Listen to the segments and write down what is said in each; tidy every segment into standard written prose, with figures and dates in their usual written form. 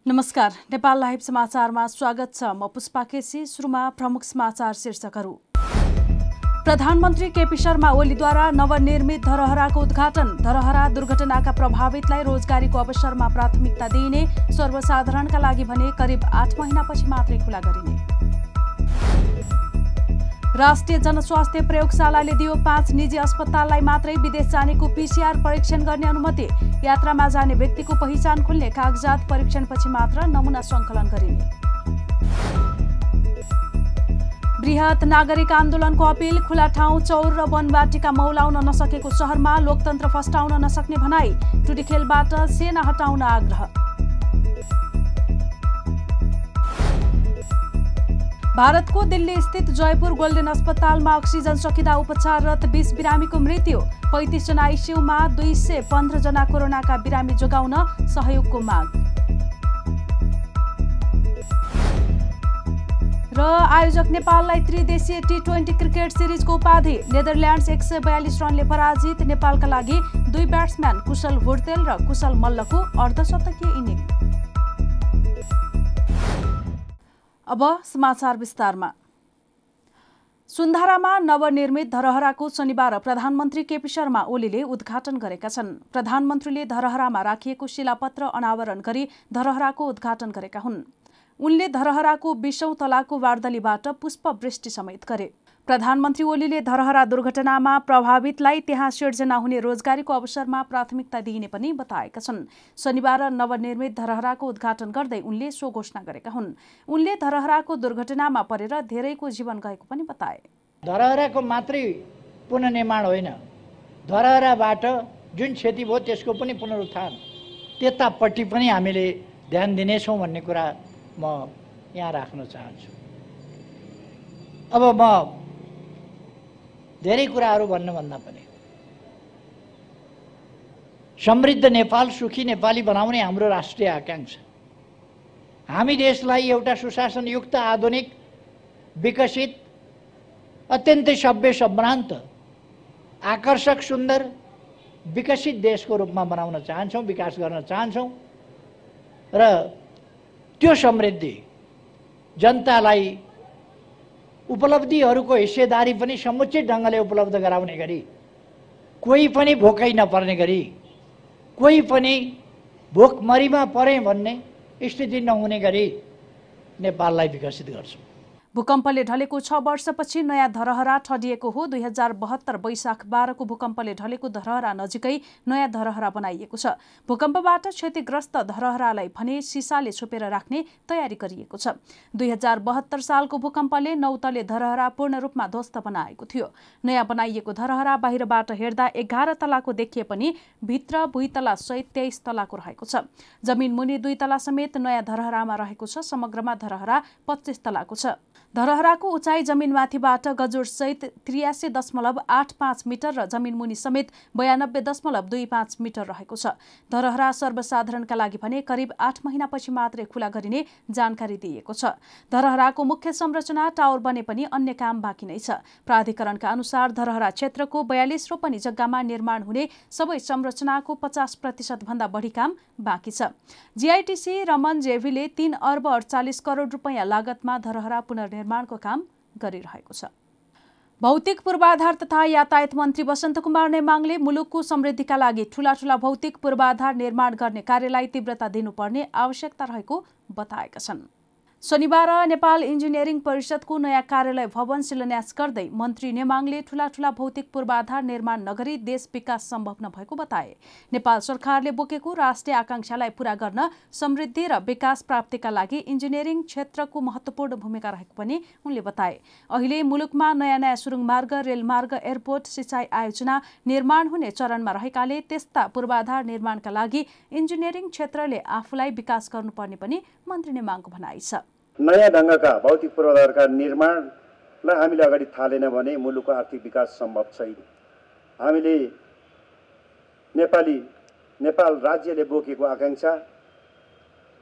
नमस्कार, नेपाल लाइभ समाचारमा स्वागत छ। म पुष्पा केसी। सुरुमा प्रमुख समाचार शीर्षकहरू। प्रधानमन्त्री केपी शर्मा ओलीद्वारा नवनिर्मित धरहराको उद्घाटन। धरहरा दुर्घटनाका प्रभावितलाई रोजगारीको अवसरमा प्राथमिकता दिइने, सर्वसाधारणका लागि भने करिब 8 महिनापछि मात्रै खुला गरिने। राष्ट्रिय जनस्वास्थ्य प्रयोगशालाले दियो 5 निजी अस्पताललाई मात्रै विदेश जानेको पीसीआर परीक्षण गर्ने अनुमति। यात्रामा जाने व्यक्तिको पहिचान खुल्ने, कागजात परीक्षणपछि मात्र नमुना सङ्कलन गरिने। बृहत नागरिक आन्दोलनको अपील। खुला ठाउँ, चौर र वनवाटिका मौलाउन नसकेको शहरमा लोकतन्त्र फस्टाउन नसक्ने भनाई। टुटीखेलबाट सेना हटाउन आग्रह। भारतको दिल्ली स्थित जयपुर गोल्डेन अस्पतालमा अक्सिजन सकिँदा उपचाररत 20 बिरामीको मृत्यु। 35 जना आइसियूमा, 215 जना कोरोनाका बिरामी जोगाउन सहयोगको माग। र आयोजक नेपाललाई त्रिदेशीय टी20 क्रिकेट सिरिजको उपाधि। नेदरल्यान्ड्स 142 रनले पराजित। नेपालका लागि 2 ब्याट्सम्यान कुशल भुर्तेल र कुशल मल्लको अर्धशतकीय इनिङ। अब समाचार विस्तारमा। सुन्धारामा नवनिर्मित धरहराको शनिबार प्रधानमन्त्री केपी शर्मा ओलीले उद्घाटन गरेका छन्। प्रधानमन्त्रीले धरहरामा राखिएको शिलापत्र अनावरण गरी धरहराको उद्घाटन गरेका हुन्। उनले धरहराको 20औं तलाको वार्दलीबाट पुष्पवृष्टि समेत गरे। प्रधानमन्त्री ओलीले धरहरा दुर्घटनामा प्रभावितलाई त्यहाँ सिर्जना हुने रोजगारीको अवसरमा प्राथमिकता दिइने पनि बताएका छन्। शनिबार नवनिर्मित धरहराको उद्घाटन गर्दै उनले सो घोषणा गरेका हुन्। उनले धरहराको दुर्घटनामा परेर धेरैको जीवन गएको पनि बताए। धरहराको मात्रै पुनर्निर्माण होइन, धरहराबाट जुन क्षति भयो त्यसको पनि पुनरुत्थान, त्यतापट्टि पनि हामीले ध्यान दिनेछौँ भन्ने कुरा म यहाँ राख्न चाहन्छु। अब म धेरै कुराहरू भन्नुभन्दा पनि समृद्ध नेपाल, सुखी नेपाली बनाउने हाम्रो राष्ट्रिय आकांक्षा। हामी देशलाई एउटा सुशासनयुक्त, आधुनिक, विकसित, अत्यन्तै सभ्य, सम्भ्रान्त, आकर्षक, सुन्दर, विकसित देशको रूपमा बनाउन चाहन्छौँ, विकास गर्न चाहन्छौँ। र त्यो समृद्धि जनतालाई उपलब्धिहरूको हिस्सेदारी पनि समुचित ढङ्गले उपलब्ध गराउने गरी, कोही पनि भोकै नपर्ने गरी, कोही पनि भोकमरीमा परे भन्ने स्थिति नहुने गरी नेपाललाई विकसित गर्छौँ। भूकम्पले ढलेको 6 वर्षपछि नयाँ धरहरा ठडिएको हो। 2072 वैशाख 12 को भूकम्पले ढलेको धरहरा नजिकै नयाँ धरहरा बनाइएको छ। भूकम्पबाट क्षतिग्रस्त धरहरालाई भने सिसाले छोपेर राख्ने तयारी गरिएको छ। 2072 सालको भूकम्पले 9 तले धरहरा पूर्ण रूपमा ध्वस्त बनाएको थियो। नयाँ बनाइएको धरहरा बाहिरबाट हेर्दा 11 तलाको देखिए पनि भित्र भुइँतला सहित 23 तलाको रहेको छ। जमिन मुनि 2 तला समेत नयाँ धरहरामा रहेको छ। समग्रमा धरहरा 25 तलाको छ। धरहराको उचाइ जमिनमाथिबाट गजुर सहित 83.85 मिटर र जमिन मुनि समेत 92.25 मिटर रहेको छ। धरहरा सर्वसाधारणका लागि भने करिब 8 महिनापछि मात्रै खुला गरिने जानकारी दिइएको छ। धरहराको मुख्य संरचना टावर बने पनि अन्य काम बाँकी नै छ। प्राधिकरणका अनुसार धरहरा क्षेत्रको 42 रोपनी जग्गामा निर्माण हुने सबै संरचनाको 50% भन्दा बढी काम बाँकी छ। जीआईटीसी रमन जेवीले 3 अर्ब 48 करोड रुपैयाँ लागतमा धरहरा पुनर्निर्माणको काम गरिरहेको छ। भौतिक पूर्वाधार तथा यातायात मन्त्री वसन्त कुमार नेमाङले मुलुकको समृद्धिका लागि ठूला भौतिक पूर्वाधार निर्माण गर्ने कार्यलाई तीव्रता दिनुपर्ने आवश्यकता रहेको बताएका छन्। शनिबार नेपाल इन्जिनियरिङ परिषदको नयाँ कार्यालय भवन शिलान्यास गर्दै मन्त्री नेमाङले ठूला भौतिक पूर्वाधार निर्माण नगरी देश विकास सम्भव नभएको बताए। नेपाल सरकारले बोकेको राष्ट्रिय आकांक्षालाई पूरा गर्न समृद्धि र विकास प्राप्तिका लागि इन्जिनियरिङ क्षेत्रको महत्त्वपूर्ण भूमिका रहेको पनि उनले बताए। अहिले मुलुकमा नयाँ सुरुङ मार्ग, रेलमार्ग, एयरपोर्ट, सिँचाइ आयोजना निर्माण हुने चरणमा रहेकाले त्यस्ता पूर्वाधार निर्माणका लागि इन्जिनियरिङ क्षेत्रले आफूलाई विकास गर्नुपर्ने पनि मन्त्री नेमाङको भनाइ छ। नयाँ ढङ्गका भौतिक पूर्वाधारका निर्माणलाई हामीले अगाडि थालेन भने मुलुकको आर्थिक विकास सम्भव छैन। हामीले नेपाल राज्यले बोकेको आकांक्षा,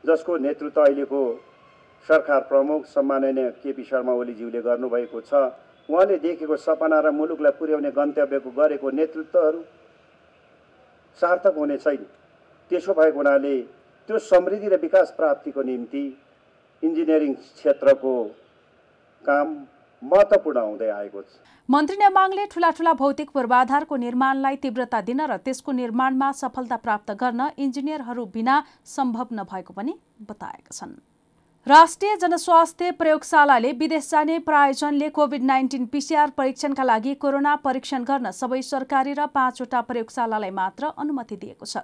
जसको नेतृत्व अहिलेको सरकार प्रमुख सम्माननीय केपी शर्मा ओलीज्यूले गर्नुभएको छ, उहाँले देखेको सपना र मुलुकलाई पुर्याउने गन्तव्यको गरेको नेतृत्वहरू सार्थक हुने छैन। त्यसो भएको हुनाले त्यो समृद्धि र विकास प्राप्तिको निम्ति इन्जिनियरिङ क्षेत्रको काम महत्त्वपूर्ण हुँदै आएको छ। मन्त्री नेमाङले ठूला भौतिक पूर्वाधारको निर्माणलाई तीव्रता दिन र त्यसको निर्माणमा सफलता प्राप्त गर्न इन्जिनियरहरू बिना सम्भव नभएको पनि बताएका छन्। राष्ट्रिय जनस्वास्थ्य प्रयोगशालाले विदेश जाने प्रायोजनले कोभिड-19 PCR परीक्षणका लागि कोरोना परीक्षण गर्न सबै सरकारी र 5 वटा प्रयोगशालालाई मात्र अनुमति दिएको छ।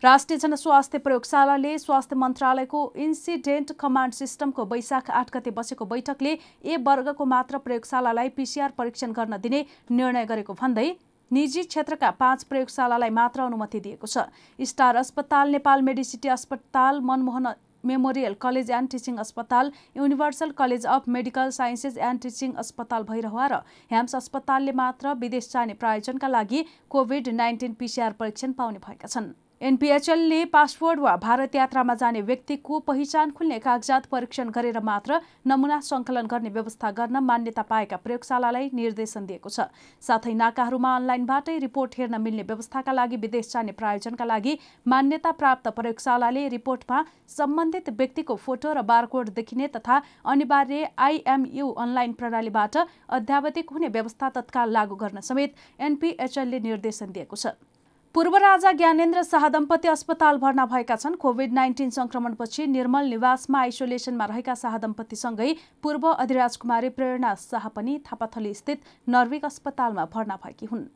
राष्ट्रिय जनस्वास्थ्य प्रयोगशालाले स्वास्थ्य मन्त्रालयको इन्सिडेन्ट कमान्ड सिस्टमको वैशाख 8 गते बसेको बैठकले ए वर्गको मात्र प्रयोगशालालाई PCR परीक्षण गर्न दिने निर्णय गरेको भन्दै निजी क्षेत्रका 5 प्रयोगशालालाई मात्र अनुमति दिएको छ। स्टार अस्पताल, नेपाल मेडिसिटी अस्पताल, Manmohan Memorial College and Teaching अस्पताल, Universal College of Medical Sciences and Teaching अस्पताल भैरहवा र ह्याम्स अस्पतालले मात्र विदेश जाने प्रायोजनका लागि कोभिड-19 PCR परीक्षण पाउने भएका छन्। एनपीएचएलले पासपोर्ट वा भारत यात्रामा जाने व्यक्तिको पहिचान खुल्ने कागजात परीक्षण गरेर मात्र नमुना सङ्कलन गर्ने व्यवस्था गर्न मान्यता पाएका प्रयोगशालालाई निर्देशन दिएको छ। साथै नाकाहरूमा अनलाइनबाटै रिपोर्ट हेर्न मिल्ने व्यवस्थाका लागि विदेश जाने प्रायोजनका लागि मान्यता प्राप्त प्रयोगशालाले रिपोर्टमा सम्बन्धित व्यक्तिको फोटो र बारकोड देखिने तथा अनिवार्य IMU अनलाइन प्रणालीबाट अध्यावधिक हुने व्यवस्था तत्काल लागू गर्न समेत एनपीएचएलले निर्देशन दिएको छ। पूर्व राजा ज्ञानेन्द्र शाह दम्पति अस्पताल भर्ना भएका छन्। कोभिड-19 संक्रमणपछि निर्मल निवासमा आइसोलेसनमा रहेका शाह दम्पतिसँगै पूर्व अधिराजकुमारी प्रेरणा शाह पनि थापाथली स्थित नर्भिक अस्पतालमा भर्ना भएकी हुन्।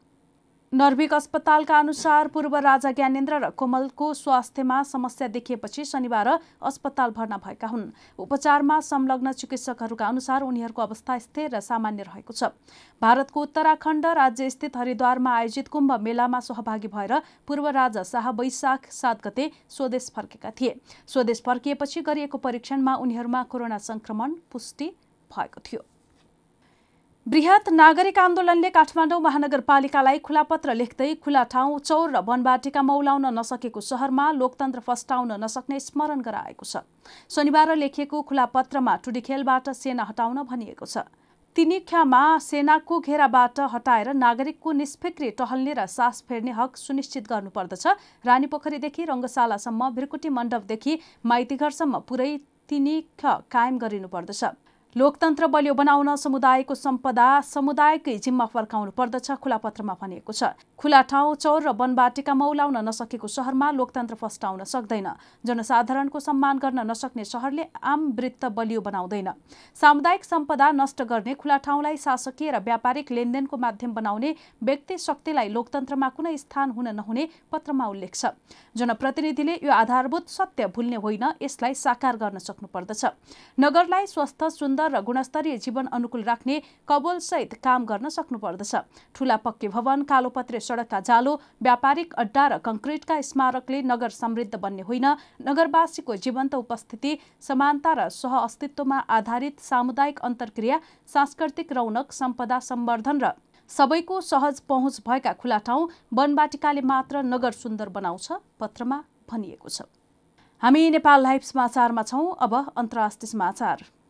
नर्भिक अस्पतालका अनुसार पूर्व राजा ज्ञानेन्द्र र कोमलको स्वास्थ्यमा समस्या देखिएपछि शनिबार अस्पताल भर्ना भएका हुन्। उपचारमा संलग्न चिकित्सकहरूका अनुसार उनीहरूको अवस्था स्थिर र सामान्य रहेको छ। भारतको उत्तराखण्ड राज्यस्थित हरिद्वारमा आयोजित कुम्भ मेलामा सहभागी भएर पूर्व राजा शाह वैशाख 7 गते स्वदेश फर्केका थिए। स्वदेश फर्किएपछि गरिएको परीक्षणमा उनीहरूमा कोरोना संक्रमण पुष्टि भएको थियो। बृहत नागरिक आन्दोलनले काठमाडौँ महानगरपालिकालाई खुलापत्र लेख्दै खुला ठाउँ, चौर र वनबाटिका मौलाउन नसकेको शहरमा लोकतन्त्र फस्टाउन नसक्ने स्मरण गराएको छ। शनिबार लेखिएको खुलापत्रमा टुडीखेलबाट सेना हटाउन भनिएको छ। तिनीख्यामा सेनाको घेराबाट हटाएर नागरिकको निष्फिक्री टहल्ने र सास फेर्ने हक सुनिश्चित गर्नुपर्दछ। रानीपोखरीदेखि रङ्गशालासम्म, भिरकुटी मण्डपदेखि माइतीघरसम्म पुरै तिनीख्य कायम गरिनुपर्दछ। लोकतन्त्र बलियो बनाउन समुदायको सम्पदा समुदायकै जिम्मा फर्काउनु पर्दछ खुलापत्रमा भनिएको छ। खुला ठाउँ, चौर र वनबाटिका मौलाउन नसकेको शहरमा लोकतन्त्र फस्टाउन सक्दैन। जनसाधारणको सम्मान गर्न नसक्ने शहरले आम वृत्त बलियो बनाउँदैन। सामुदायिक सम्पदा नष्ट गर्ने, खुला ठाउँलाई शासकीय र व्यापारिक लेनदेनको माध्यम बनाउने व्यक्ति शक्तिलाई लोकतन्त्रमा कुनै स्थान हुन नहुने पत्रमा उल्लेख छ। जनप्रतिनिधिले यो आधारभूत सत्य भुल्ने होइन, यसलाई साकार गर्न सक्नुपर्दछ। नगरलाई स्वस्थ, सुन्दर र गुणस्तरीय जीवन अनुकूल राख्ने कबोलसहित काम गर्न सक्नुपर्दछ। ठूला पक्के भवन, कालोपत्रे सडकका जालो, व्यापारिक अड्डा र कंक्रिटका स्मारकले नगर समृद्ध बन्ने होइन। नगरवासीको जीवन्त उपस्थिति, समानता र सहअस्तित्वमा आधारित सामुदायिक अन्तर्क्रिया, सांस्कृतिक रौनक, सम्पदा सम्वर्धन र सबैको सहज पहुँच भएका खुला ठाउँ, वनबाटिकाले मात्र नगर सुन्दर बनाउँछ, पत्रमा भनिएको छ। हामी नेपाल लाइभ समाचारमा छौं। अब अन्तर्राष्ट्रिय समाचार।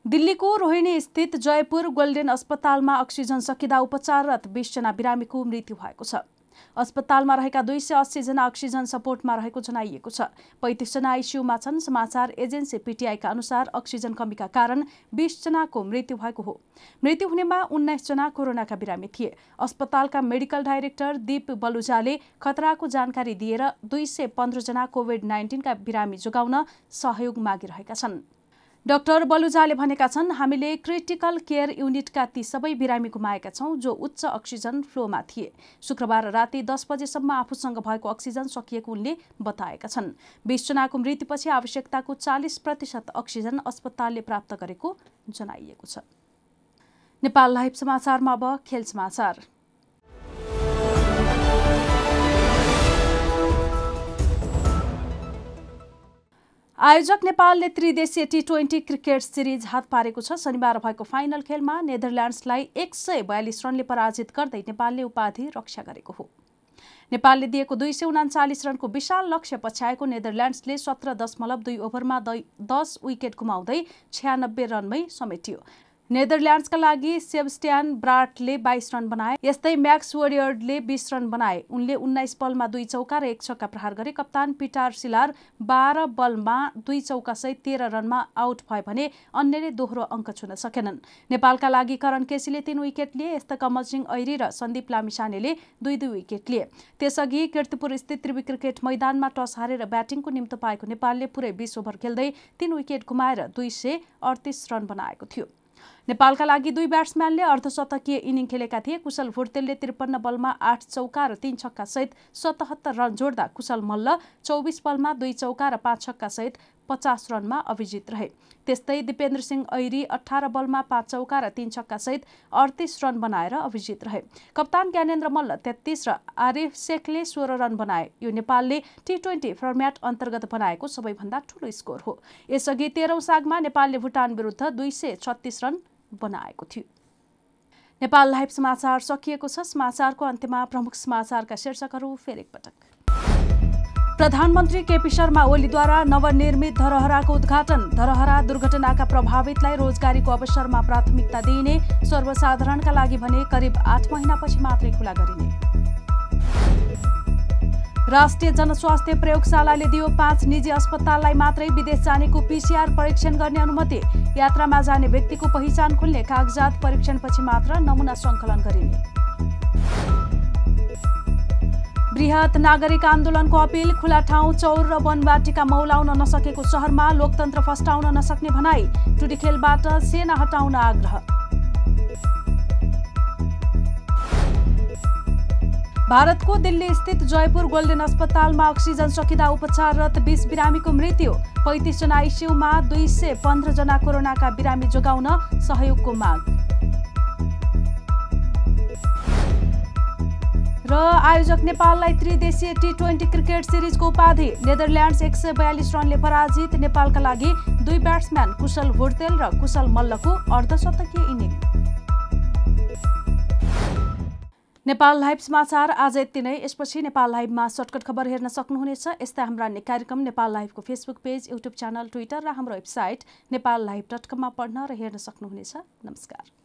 दिल्लीको रोहिणी स्थित जयपुर गोल्डेन अस्पतालमा अक्सिजन सकिँदा उपचाररत 20 जना बिरामीको मृत्यु भएको छ। अस्पतालमा रहेका 280 जना अक्सिजन सपोर्टमा रहेको जनाइएको छ। 35 जना आइसियुमा छन्। समाचार एजेन्सी पीटीआईका अनुसार अक्सिजन कमीका कारण 20 जनाको मृत्यु भएको हो। मृत्यु हुनेमा 19 जना कोरोनाका बिरामी थिए। अस्पतालका मेडिकल डाइरेक्टर दीप बलुजाले खतराको जानकारी दिएर 215 जना कोभिड-19 का बिरामी जोगाउन सहयोग मागिरहेका छन्। डाक्टर बलुजाले भनेका छन्, हामीले क्रिटिकल केयर युनिटका ती सबै बिरामी गुमाएका छौं जो उच्च अक्सिजन फ्लोमा थिए। शुक्रबार राति 10 बजेसम्म आफूसँग भएको अक्सिजन सकिएको उनले बताएका छन्। 20 जनाको मृत्युपछि आवश्यकताको 40% अक्सिजन अस्पतालले प्राप्त गरेको जनाइएको छ। नेपाल लाइभ समाचारमा अब खेल समाचार। आयोजक नेपालले त्रिदेशीय T20 क्रिकेट सिरिज हात पारेको छ। शनिबार भएको फाइनल खेलमा नेदरल्यान्ड्सलाई 142 रनले पराजित गर्दै नेपालले उपाधि रक्षा गरेको हो। नेपालले दिएको 239 रनको विशाल लक्ष्य पछ्याएको नेदरल्यान्ड्सले 17.2 ओभरमा 10 विकेट गुमाउँदै 96 रनमै समेटियो। नेदरल्यान्ड्सका लागि सेबस्टियन ब्राटले 22 रन बनाए। यस्तै म्याक्स वोडियर्डले 20 रन बनाए। उनले 19 बलमा 2 चौका र 1 छक्का प्रहार गरे। कप्तान पिटर सिलार 12 बलमा 2 चौकासहित 13 रनमा आउट भए भने अन्यले दोहोरो अङ्क छुन सकेनन्। नेपालका लागि करण केसीले 3 विकेट लिए। यस्ता कमल सिंह ऐरी र सन्दीप लामिछानेले 2-2 विकेट लिए। त्यसअघि कीर्तिपुर स्थित त्रिवी क्रिकेट मैदानमा टस हारेर ब्याटिङको निम्तो पाएको नेपालले पुरै 20 ओभर खेल्दै 3 विकेट गुमाएर 238 रन बनाएको थियो। नेपालका लागि 2 ब्याट्सम्यानले अर्धशतकीय इनिङ खेलेका थिए। कुशल भुर्तेलले 53 बलमा 8 चौका र 3 छक्का सहित 77 रन जोड्दा कुशल मल्ल 24 बलमा 2 चौका र 5 छक्का सहित 50 रनमा अभिजित रहे। त्यस्तै दिपेन्द्र सिंह ऐरी 18 बलमा 5 चौका र 3 छक्का सहित 38 रन बनाएर अभिजित रहे। कप्तान ज्ञानेन्द्र मल्ल 33 र आरिफ शेखले 16 रन बनाए। यो नेपालले T20 फर्म्याट अन्तर्गत बनाएको सबैभन्दा ठूलो स्कोर हो। यसअघि 13औं सागमा नेपालले भुटान विरुद्ध 236 रन बनाएको थियो। नेपाल लाइभ समाचार सकिएको छ। समाचारको अन्त्यमा प्रमुख समाचारका शीर्षकहरू फेरि एकपटक। प्रधानमन्त्री केपी शर्मा ओलीद्वारा नवनिर्मित धरहराको उद्घाटन। धरहरा दुर्घटनाका प्रभावितलाई रोजगारीको अवसरमा प्राथमिकता दिइने। सर्वसाधारणका लागि भने करिब 8 महिनापछि मात्रै खुला गरिने। राष्ट्रिय जनस्वास्थ्य प्रयोगशालाले दियो 5 निजी अस्पताललाई मात्रै विदेश जानेको PCR परीक्षण गर्ने अनुमति। यात्रामा जाने व्यक्तिको पहिचान खुल्ने। कागजात परीक्षणपछि मात्र नमुना सङ्कलन गरिने। बृहत नागरिक आन्दोलनको अपील। खुला ठाउँ चौर र वनवाटिका मौलाउन नसकेको सहरमा लोकतन्त्र फस्टाउन नसक्ने भनाई। टुडीखेलबाट सेना हटाउन आग्रह। भारतको दिल्ली स्थित जयपुर गोल्डेन अस्पतालमा अक्सिजन सकिँदा उपचाररत 20 बिरामीको मृत्यु। 35 जना आइसियुमा 215 जना कोरोनाका बिरामी जोगाउन सहयोगको माग। र आयोजक नेपाललाई त्रिदेशीय T20 क्रिकेट सिरिजको उपाधि। नेदरल्यान्ड्स 142 रनले पराजित। नेपालका लागि 2 ब्याट्सम्यान कुशल भुर्तेल र कुशल मल्लको अर्धशतकीय इनिङ। नेपाल लाइभ समाचार आज यति नै। यसपछि नेपाल लाइभमा सर्टकट खबर हेर्न सक्नुहुनेछ। यस्ता हाम्रा अन्य कार्यक्रम नेपाल लाइभको Facebook page, YouTube channel, Twitter र हाम्रो वेबसाइट नेपाललाइभ.com मा पढ्न र हेर्न सक्नुहुनेछ। नमस्कार।